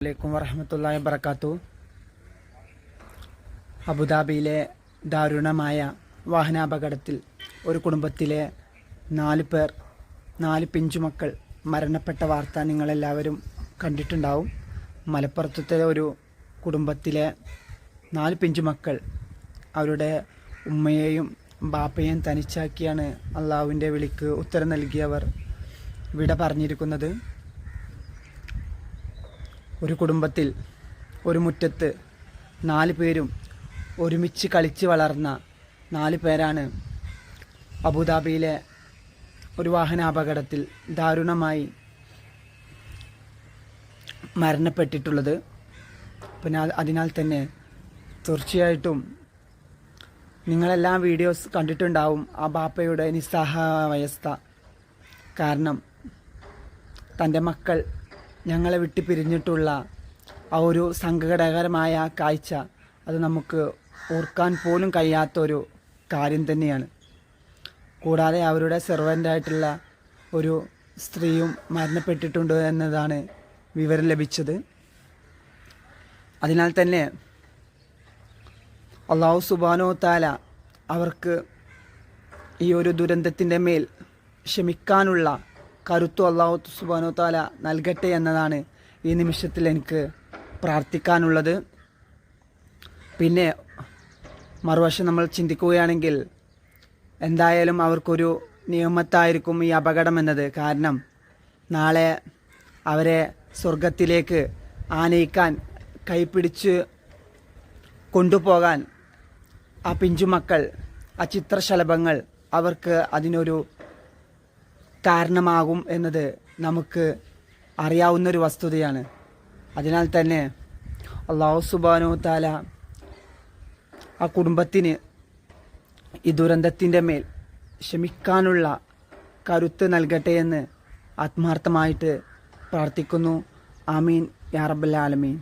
അലൈക്കും വറഹ്മത്തുള്ളാഹി വബറകാതുഹു. അബുദാബിയിലെ ദാരുണമായ വാഹനാപകടത്തിൽ ഒരു കുടുംബത്തിലെ 4 പിഞ്ചുമക്കൾ മരണപ്പെട്ട വാർത്ത നിങ്ങളെല്ലാവരും കണ്ടിട്ടുണ്ടാവും. മലപ്പുറത്തെ ഒരു കുടുംബത്തിലെ 4 പിഞ്ചുമക്കൾ അവരുടെ ഉമ്മയെയും ബാപ്പയെയും തനിച്ചാക്കിയാണ് അള്ളാഹുവിൻ്റെ വിളിക്ക് ഉത്തരം നൽകിയവർ വിട പറഞ്ഞിരിക്കുന്നത്. ഒരു കുടുംബത്തിൽ ഒരു മുറ്റത്ത് 4 പേരും ഒരുമിച്ച് കളിച്ച് വളർന്ന 4 പേരാണ് അബുദാബിയിലെ ഒരു വാഹനാപകടത്തിൽ ദാരുണമായി മരണപ്പെട്ടിട്ടുള്ളത്. പിന്നെ അതിനാൽ തന്നെ തീർച്ചയായിട്ടും നിങ്ങളെല്ലാം വീഡിയോസ് കണ്ടിട്ടുണ്ടാവും ആ ബാപ്പയുടെ നിസ്സഹായാവസ്ഥ. കാരണം തൻ്റെ മക്കൾ ഞങ്ങളെ വിട്ട് പിരിഞ്ഞിട്ടുള്ള ആ ഒരു സങ്കടകരമായ കാഴ്ച അത് നമുക്ക് ഓർക്കാൻ പോലും കഴിയാത്തൊരു കാര്യം തന്നെയാണ്. കൂടാതെ അവരുടെ സെർവൻ്റായിട്ടുള്ള ഒരു സ്ത്രീയും മരണപ്പെട്ടിട്ടുണ്ട് എന്നതാണ് വിവരം ലഭിച്ചത്. അതിനാൽ തന്നെ അല്ലാഹു സുബ്ഹാനഹു തആല അവർക്ക് ഈ ഒരു ദുരന്തത്തിൻ്റെ മേൽ ക്ഷമിക്കാനുള്ള കരുത്തു അല്ലാഹു സുബ്ഹാനഹു തആല നൽകട്ടെ എന്നതാണ് ഈ നിമിഷത്തിൽ എനിക്ക് പ്രാർത്ഥിക്കാനുള്ളത്. പിന്നെ മറുവശം നമ്മൾ ചിന്തിക്കുകയാണെങ്കിൽ എന്തായാലും അവർക്കൊരു നിയമത്തായിരിക്കും ഈ അപകടം എന്നത്. കാരണം നാളെ അവരെ സ്വർഗത്തിലേക്ക് ആനയിക്കാൻ കൈപിടിച്ച് കൊണ്ടുപോകാൻ ആ പിഞ്ചുമക്കൾ, ആ ചിത്രശലഭങ്ങൾ അവർക്ക് അതിനൊരു കാരണമാകും എന്നത് നമുക്ക് അറിയാവുന്നൊരു വസ്തുതയാണ്. അതിനാൽ തന്നെ അല്ലാഹു സുബ്ഹാനഹു തആല ആ കുടുംബത്തിന് ഈ ദുരന്തത്തിൻ്റെ മേൽ ക്ഷമിക്കാനുള്ള കരുത്ത് നൽകട്ടെ എന്ന് ആത്മാർത്ഥമായിട്ട് പ്രാർത്ഥിക്കുന്നു. ആമീൻ യാ റബ്ബൽ ആലമീൻ.